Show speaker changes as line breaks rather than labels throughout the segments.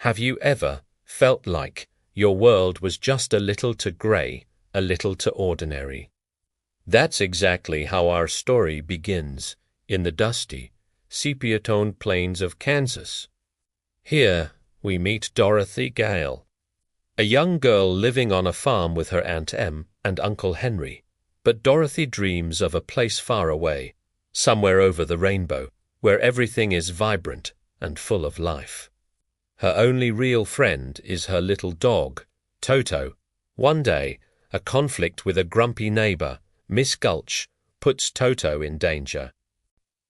Have you ever felt like your world was just a little too gray, a little too ordinary? That's exactly how our story begins in the dusty, sepia-toned plains of Kansas. Here we meet Dorothy Gale, a young girl living on a farm with her Aunt Em and Uncle Henry. But Dorothy dreams of a place far away, somewhere over the rainbow, where everything is vibrant and full of life. Her only real friend is her little dog, Toto. One day, a conflict with a grumpy neighbor, Miss Gulch, puts Toto in danger.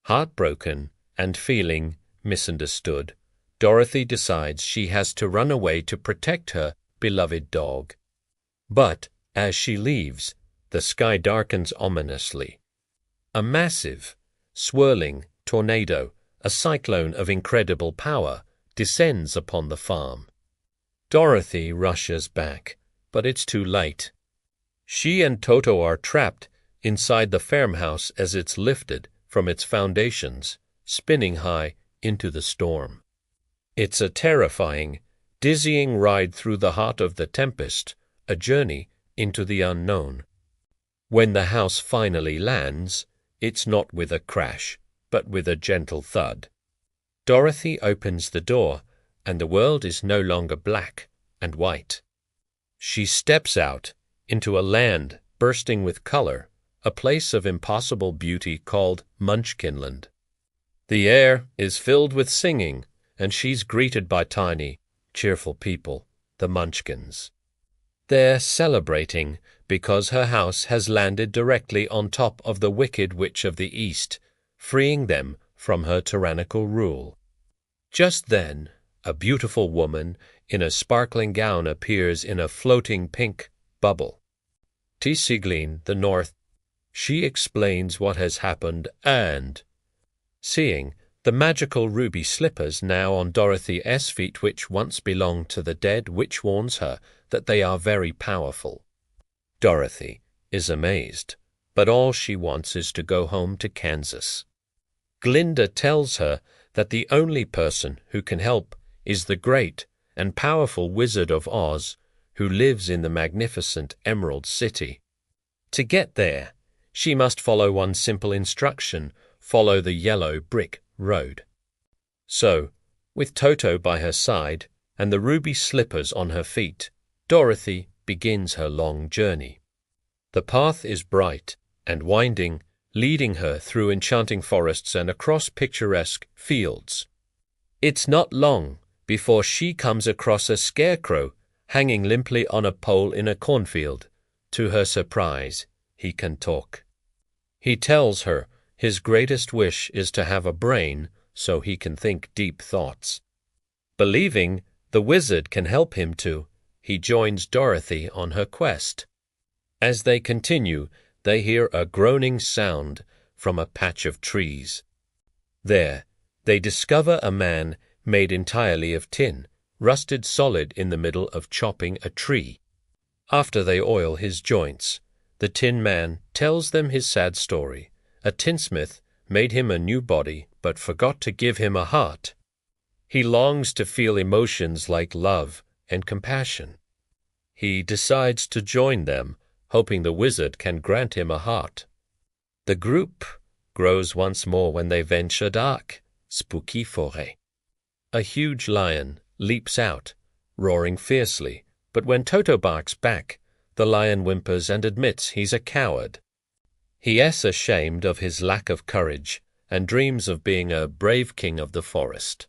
Heartbroken and feeling misunderstood, Dorothy decides she has to run away to protect her beloved dog. But as she leaves, the sky darkens ominously. A massive, swirling tornado, a cyclone of incredible power, descends upon the farm. Dorothy rushes back, but it's too late. She and Toto are trapped inside the farmhouse as it's lifted from its foundations, spinning high into the storm. It's a terrifying, dizzying ride through the heart of the tempest, a journey into the unknown. When the house finally lands, it's not with a crash, but with a gentle thud. Dorothy opens the door, and the world is no longer black and white. She steps out into a land bursting with color, a place of impossible beauty called Munchkinland. The air is filled with singing, and she's greeted by tiny, cheerful people, the Munchkins. They're celebrating because her house has landed directly on top of the Wicked Witch of the East, freeing them from her tyrannical rule. Just then, a beautiful woman in a sparkling gown appears in a floating pink bubble. Tisiglin, the North. She explains what has happened and, seeing the magical ruby slippers now on Dorothy's feet which once belonged to the dead, witch warns her that they are very powerful. Dorothy is amazed, but all she wants is to go home to Kansas. Glinda tells her that the only person who can help is the great and powerful Wizard of Oz, who lives in the magnificent Emerald City. To get there, she must follow one simple instruction: follow the yellow brick road. So, with Toto by her side and the ruby slippers on her feet, Dorothy begins her long journey. The path is bright and winding, leading her through enchanting forests and across picturesque fields. It's not long before she comes across a scarecrow hanging limply on a pole in a cornfield. To her surprise, he can talk. He tells her his greatest wish is to have a brain so he can think deep thoughts. Believing the wizard can help him to, he joins Dorothy on her quest. As they continue, they hear a groaning sound from a patch of trees. There, they discover a man made entirely of tin, rusted solid in the middle of chopping a tree. After they oil his joints, the Tin Man tells them his sad story. A tinsmith made him a new body, but forgot to give him a heart. He longs to feel emotions like love and compassion. He decides to join them, hoping the wizard can grant him a heart. The group grows once more when they venture dark, spooky forêt. A huge lion leaps out, roaring fiercely, but when Toto barks back, the lion whimpers and admits he's a coward. He is ashamed of his lack of courage and dreams of being a brave king of the forest.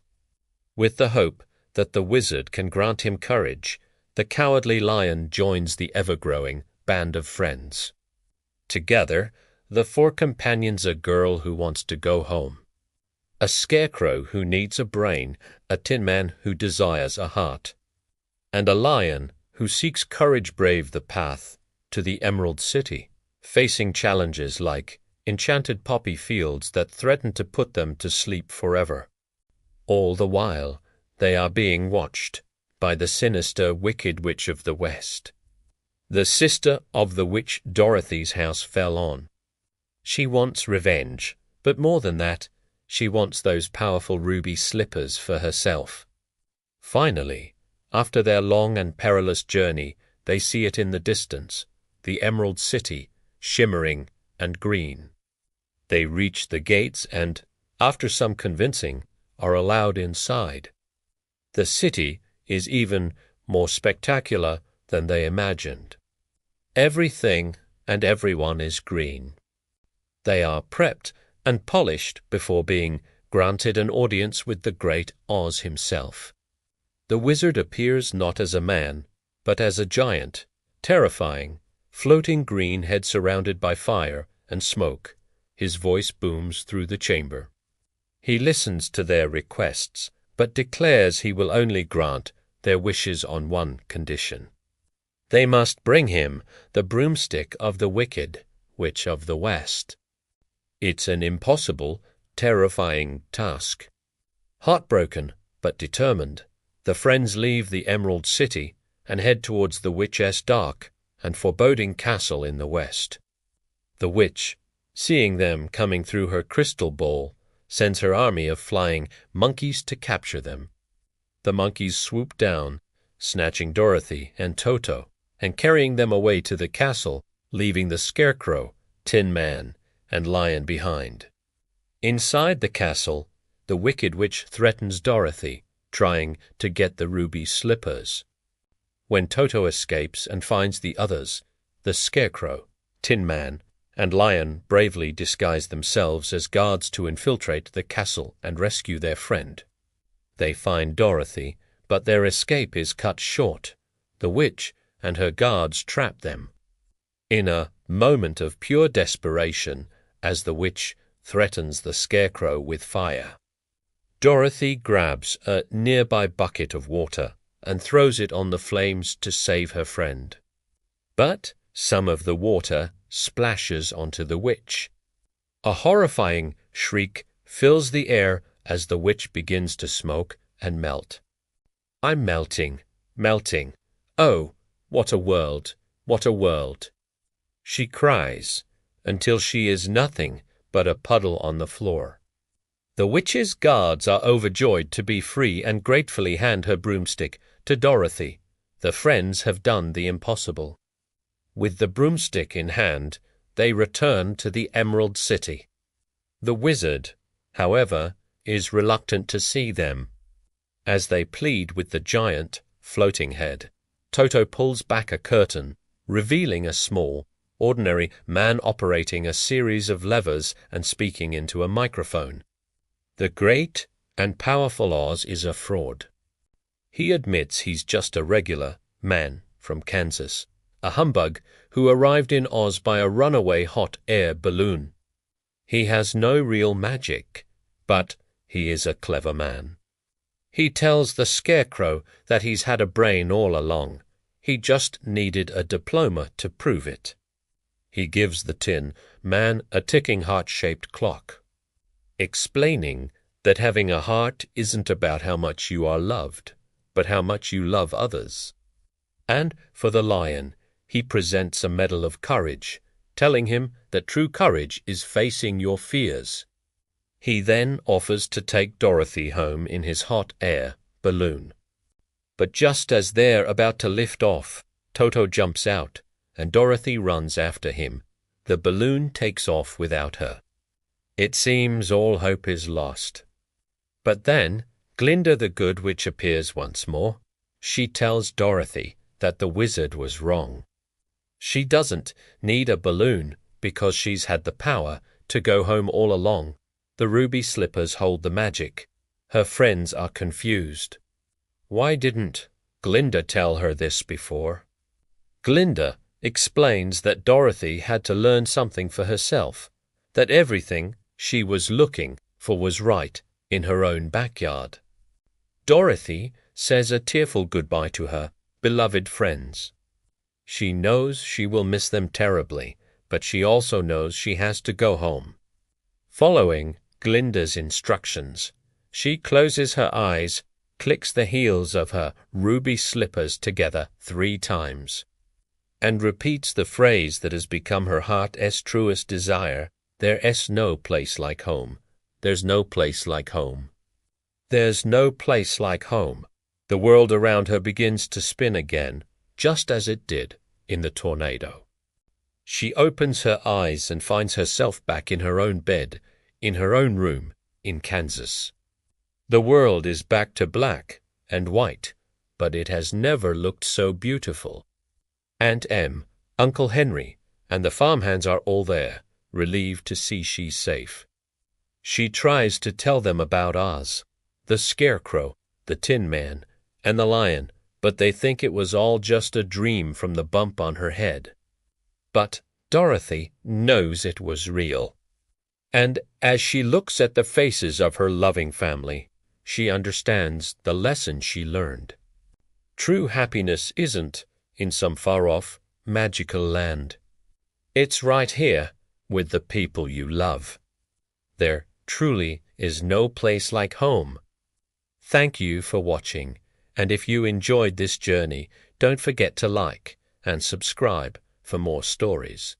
With the hope that the wizard can grant him courage, the cowardly lion joins the ever-growing band of friends. Together, the four companions: a girl who wants to go home, a scarecrow who needs a brain, a tin man who desires a heart, and a lion who seeks courage brave the path to the Emerald City, facing challenges like enchanted poppy fields that threaten to put them to sleep forever. All the while, they are being watched by the sinister Wicked Witch of the West, the sister of the witch Dorothy's house fell on. She wants revenge, but more than that, she wants those powerful ruby slippers for herself. Finally, after their long and perilous journey, they see it in the distance, the Emerald City, shimmering and green. They reach the gates and, after some convincing, are allowed inside. The city is even more spectacular than they imagined. Everything and everyone is green. They are prepped and polished before being granted an audience with the great Oz himself. The wizard appears not as a man, but as a giant, terrifying, floating green head surrounded by fire and smoke. His voice booms through the chamber. He listens to their requests, but declares he will only grant their wishes on one condition. They must bring him the broomstick of the wicked witch of the West. It's an impossible, terrifying task. Heartbroken, but determined, the friends leave the Emerald City and head towards the witch's dark and foreboding castle in the west. The witch, seeing them coming through her crystal ball, sends her army of flying monkeys to capture them. The monkeys swoop down, snatching Dorothy and Toto, and carrying them away to the castle, leaving the Scarecrow, Tin Man, and Lion behind. Inside the castle, the Wicked Witch threatens Dorothy, trying to get the ruby slippers. When Toto escapes and finds the others, the Scarecrow, Tin Man, and Lion bravely disguise themselves as guards to infiltrate the castle and rescue their friend. They find Dorothy, but their escape is cut short. The witch and her guards trap them. In a moment of pure desperation, as the witch threatens the Scarecrow with fire, Dorothy grabs a nearby bucket of water and throws it on the flames to save her friend. But some of the water splashes onto the witch. A horrifying shriek fills the air as the witch begins to smoke and melt. "I'm melting, melting. Oh, what a world, what a world!" She cries until she is nothing but a puddle on the floor. The witch's guards are overjoyed to be free and gratefully hand her broomstick to Dorothy. The friends have done the impossible. With the broomstick in hand, they return to the Emerald City. The wizard, however, is reluctant to see them. As they plead with the giant, floating head, Toto pulls back a curtain, revealing a small, ordinary man operating a series of levers and speaking into a microphone. The great and powerful Oz is a fraud. He admits he's just a regular man from Kansas, a humbug who arrived in Oz by a runaway hot air balloon. He has no real magic, but he is a clever man. He tells the Scarecrow that he's had a brain all along. He just needed a diploma to prove it. He gives the Tin Man a ticking heart-shaped clock, explaining that having a heart isn't about how much you are loved, but how much you love others. And for the Lion, he presents a medal of courage, telling him that true courage is facing your fears. He then offers to take Dorothy home in his hot air balloon. But just as they're about to lift off, Toto jumps out, and Dorothy runs after him. The balloon takes off without her. It seems all hope is lost. But then Glinda the Good Witch appears once more. She tells Dorothy that the wizard was wrong. She doesn't need a balloon because she's had the power to go home all along. The ruby slippers hold the magic. Her friends are confused. Why didn't Glinda tell her this before? Glinda explains that Dorothy had to learn something for herself, that everything she was looking for was right in her own backyard. Dorothy says a tearful goodbye to her beloved friends. She knows she will miss them terribly, but she also knows she has to go home. Following Glinda's instructions, she closes her eyes, clicks the heels of her ruby slippers together 3 times, and repeats the phrase that has become her heart's truest desire: "There's no place like home. There's no place like home. There's no place like home." The world around her begins to spin again, just as it did in the tornado. She opens her eyes and finds herself back in her own bed, in her own room, in Kansas. The world is back to black and white, but it has never looked so beautiful. Aunt Em, Uncle Henry, and the farmhands are all there, relieved to see she's safe. She tries to tell them about Oz, the Scarecrow, the Tin Man, and the Lion, but they think it was all just a dream from the bump on her head. But Dorothy knows it was real. And as she looks at the faces of her loving family, she understands the lesson she learned. True happiness isn't in some far-off, magical land. It's right here with the people you love. There truly is no place like home. Thank you for watching, and if you enjoyed this journey, don't forget to like and subscribe for more stories.